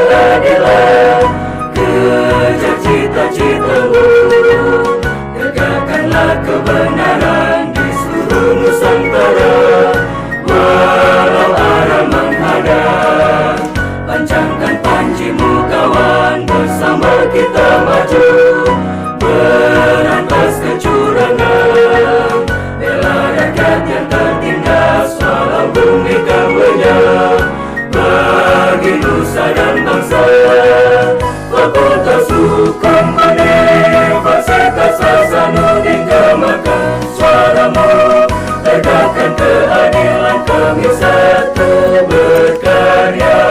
keadilan, kejar cita-citamu, tegakkanlah kebenaran di seluruh Nusantara. Walau arah menghadap, pancangkan panjimu kawan, bersama kita maju, berantas kecurangan, bela rakyat yang tertindas walau bumi kan lenyap, bagi nusa dan bangsa. Fakultas Hukum Universitas Hasanuddin gemakan suaramu, tegakkan keadilan, kami satu berkarya.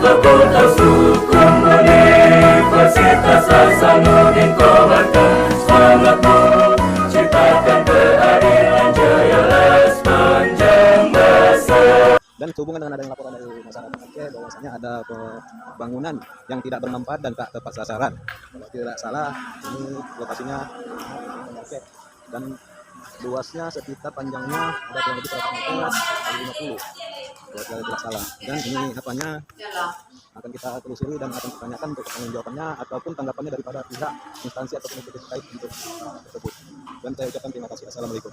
Fakultas Hukum Universitas Hasanuddin kobarkan semangatmu, ciptakan keadilan, jayalah sepanjang masa. Dan sehubungan dengan adanya laporan dari masyarakat Aceh bahwasanya ada pembangunan yang tidak bermanfaat dan tak tepat sasaran. Kalau tidak salah, ini lokasinya Aceh dan luasnya sekitar panjangnya ada kurang lebih 100 meter kali 50 kalau saya tidak salah. Dan ini apanya akan kita telusuri dan akan ditanyakan untuk pertanggungjawabannya ataupun tanggapannya daripada pihak instansi ataupun entitas terkait untuk tersebut. Dan saya ucapkan terima kasih. Assalamualaikum.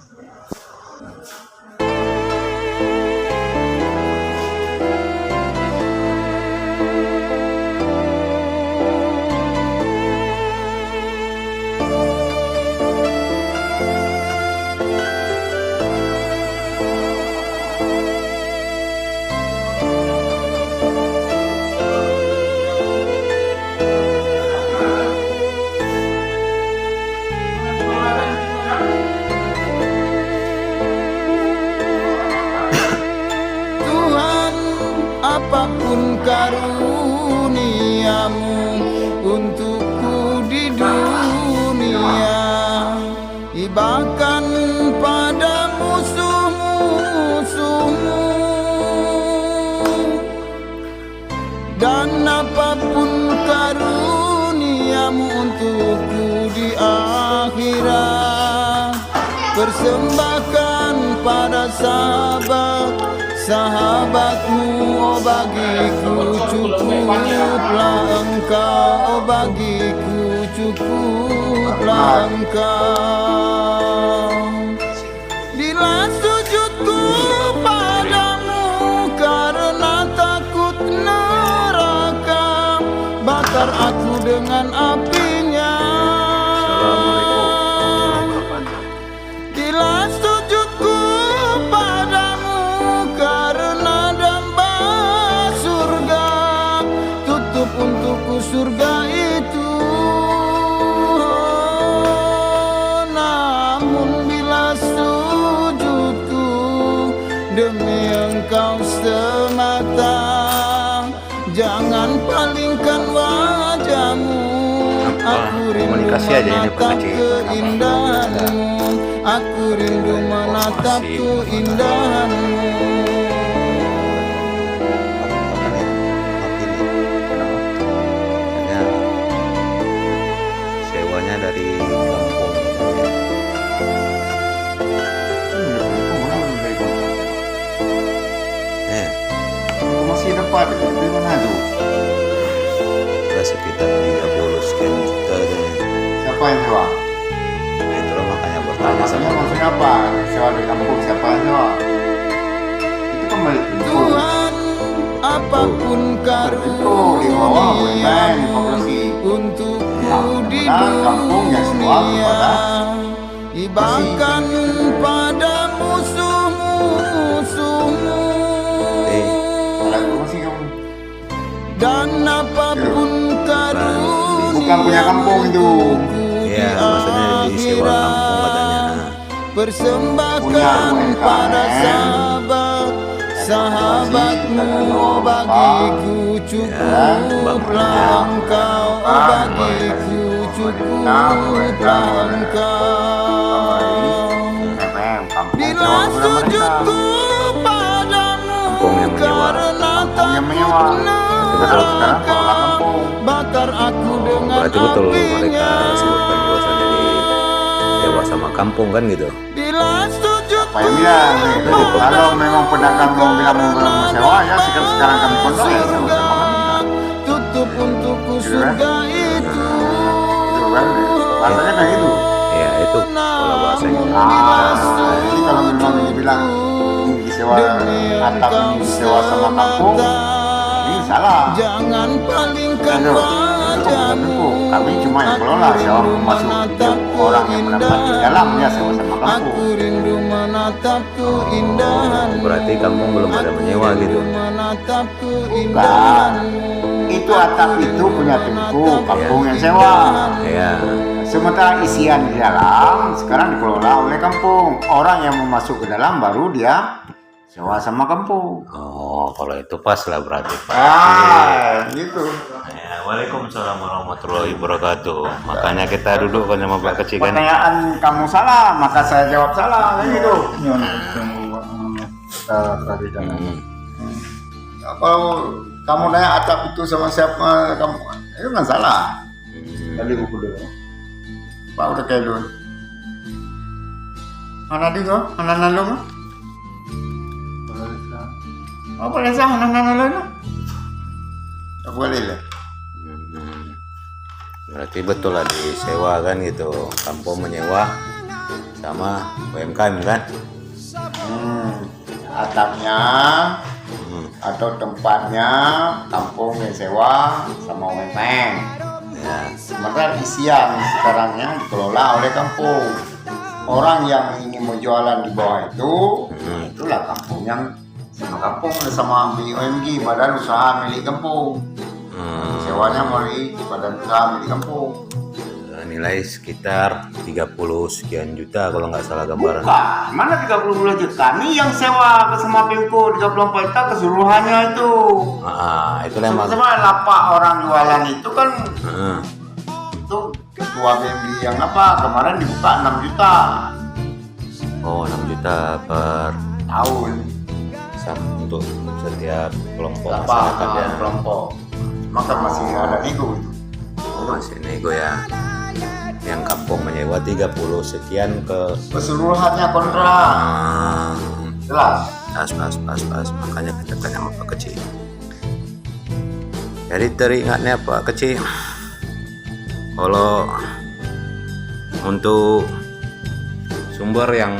Apapun karuniamu untukku di dunia, hibahkan pada musuh-musuhmu. Dan apapun karuniamu untukku di akhirat, persembahkan pada sahabatmu, oh bagiku cukuplah engkau, oh bagiku cukuplah engkau. Bila sujudku padamu karena takut neraka, bakar aku dengan apinya. Bila sujudku padamu karena damba surga, tutup untukku surga itu. Namun bila sujudku demi engkau semata, jangan palingkan wajahmu. Aku rindu menatap keindahanmu, aku rindu menatap keindahanmu. Sewanya dari kampung. Masih dapat di mana tuh? Sekitar 30 sekian juta deh. Siapa yang sewa? Itulah makanya bertanya sama Maksudnya apa? Sewa di kampung siapa yang sewa? Itu kembali ke Tuhan, apapun karuniamu untukku di dunia, hibahkan pada musuh-musuhmu. Dan apapun karuniamu bukan punya kampung itu. ya, maksudnya disewa kampung katanya. Persembahkan pada sahabatmu, oh bagiku cukuplah engkau, oh bagiku cukuplah engkau. Bila sujudku padamu karena takut neraka, bakar aku dengan Berarti betul mereka apinya. sebutkan bahwasanya disewa sama kampung kan gitu. Bila sujudku Apa yang bilang? Kalau memang pedagang mau bilang mau sewa ya sekarang kami kondisi ya sama-sama. juga itu. Itu kan bahasanya kayak gitu. Iya itu pola bahasanya. Jadi kalau memang dibilang disewa atap ini disewa sama kampung, ini salah. Jangan palingkan Itu tentu kami cuma yang kelola, sewa masuk orang yang mendapat di dalamnya sewa sama Aku kampung. rindu menatap keindahan. Berarti kampung belum ada menyewa gitu. Menatap Bukan. keindahan. Itu atap itu punya Pemko, kampung yang sewa. Iya. Sementara isian di dalam sekarang dikelola oleh kampung. Orang yang mau masuk ke dalam baru dia sewa sama kampung. Oh, kalau itu pas lah berarti Pak. Gitu. Ya, Waalaikumsalam warahmatullahi wabarakatuh. Makanya kita duduk kan sama Pak Kecil kan. Pertanyaan kamu salah, maka saya jawab salah, kan gitu. Hmm. Kalau kamu nanya atap itu sama siapa, kamu itu kan salah. Tadi buku dulu. Pak udah kayak dulu. Mana dia kok? Mana nalu kok? Apa boleh sah? Mana nalu? Tak boleh lah. Berarti betul lah disewa kan gitu. Kampung menyewa sama UMKM kan. Atapnya atau tempatnya kampung yang sewa sama UMKM. Ya. Sementara isian sekarangnya dikelola oleh kampung. Orang yang ingin mau jualan di bawah itu, itulah kampung yang sama kampung sama BUMG, badan usaha milik kampung. Sewanya melalui badan usaha milik kampung. Nilai sekitar 30 sekian juta kalau nggak salah gambaran. Bukan, mana 30 juta? Kami yang sewa ke sama Pemko 34 juta keseluruhannya itu. Itulah emang. Sama lapak orang jualan itu kan Heeh. itu ketua BMD yang apa kemarin dibuka 6 juta Oh, 6 juta per tahun. untuk setiap kelompok Lapak masyarakat ya. kelompok. Maka masih ada nego itu. Masih nego ya. Yang kampung menyewa 30 sekian ke Keseluruhannya kontrak. Jelas. Pas. Makanya kita tanya sama Pak Kecil. Jadi teringatnya Pak Kecil, kalau untuk sumber yang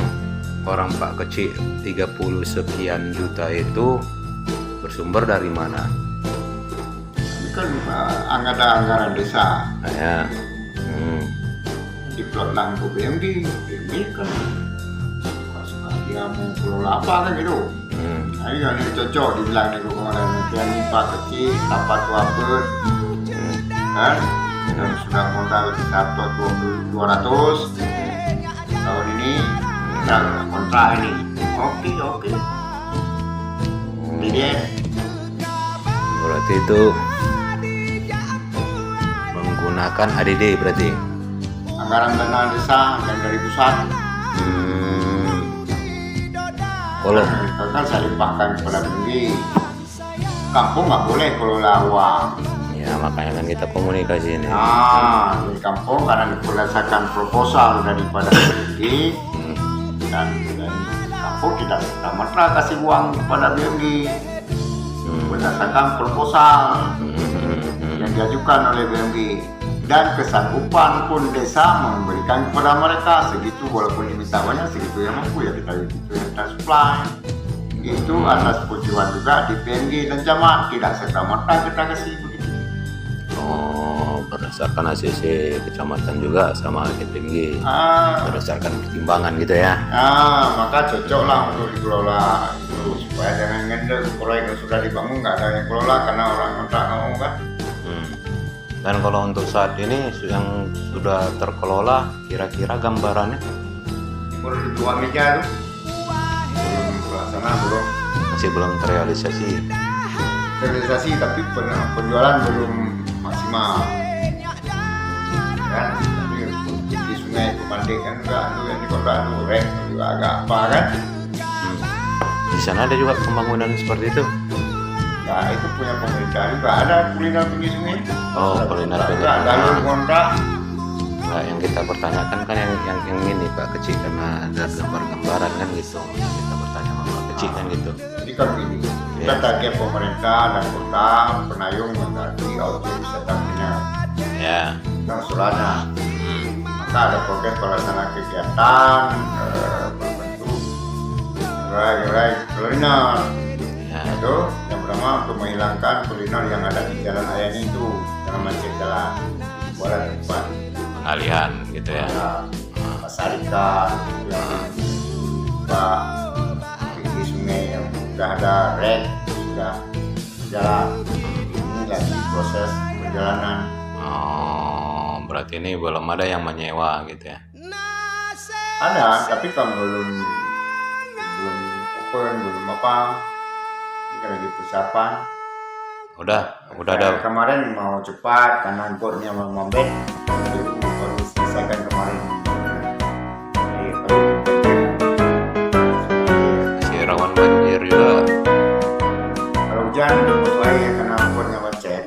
orang Pak Kecil 30 sekian juta itu bersumber dari mana? Ini kan ada anggaran desa Nah, ya. diplot lampu BMD kan suka dia mau kelola apa kan gitu. Nah, ini cocok dibilang nego kemarin yang Pak Kecil dapat wabet kan dan sudah modal dapat 200 tahun ini kita kontrak ini oke jadi Berarti itu menggunakan ADD berarti. anggaran dana desa yang dari pusat Kalau itu kan saya limpahkan kepada BMG. Kampung nggak boleh kelola uang. ya makanya kan kita komunikasi ini. Nah, di kampung karena berdasarkan proposal daripada BMG dan kampung tidak serta-merta kasih uang kepada BMG berdasarkan proposal yang diajukan oleh BMG dan kesanggupan pun desa memberikan kepada mereka segitu, walaupun diminta banyak segitu yang mampu ya kita supply. Itu atas persetujuan juga di BMG dan camat, tidak serta-merta kita kasih begitu. Oh, berdasarkan ACC kecamatan juga sama KPMG. Berdasarkan pertimbangan gitu ya. Maka cocok lah untuk dikelola itu supaya jangan ngendel proyek yang sudah dibangun nggak ada yang kelola karena orang kontrak nggak mau kan. Dan kalau untuk saat ini yang sudah terkelola, kira-kira gambarannya Baru di dua meja itu belum pelaksana belum masih belum terrealisasi. realisasi tapi penjualan belum maksimal kan. Tapi di sungai Pemandek kan enggak tuh yang di kota Durek juga agak apa kan. Di sana ada juga pembangunan seperti itu. Nah itu punya pemerintah juga ada kuliner pinggir sungai. Oh, kuliner pinggir sungai. Jalur kontrak. Nah, yang kita pertanyakan kan yang ini Pak Kecil, karena ada gambar-gambaran kan gitu. Kita bertanya sama Pak Kecil kan gitu. Jadi kan gini, kita target pemerintah dan kota Penayung mengganti objek wisata kuliner. Ya. usulannya. Hmm. Maka ada progres pelaksanaan kegiatan berbentuk gerai-gerai kuliner. Ya. Itu yang pertama untuk menghilangkan kuliner yang ada di Jalan Ayani itu, jangan macet jalan, buat tempat Pengalihan gitu ya. pasar ikan yang Pak di sungai yang sudah ada rek sudah jalan. Ini lagi proses perjalanan. Oh, berarti ini belum ada yang menyewa gitu ya. Ada, tapi kan belum open, belum apa. Ini kan lagi persiapan. Udah ada. Kemarin mau cepat karena impornya mau mambet. Jadi baru selesaikan kemarin. Jadi, Masih rawan banjir juga. kalau hujan baik karena impornya macet.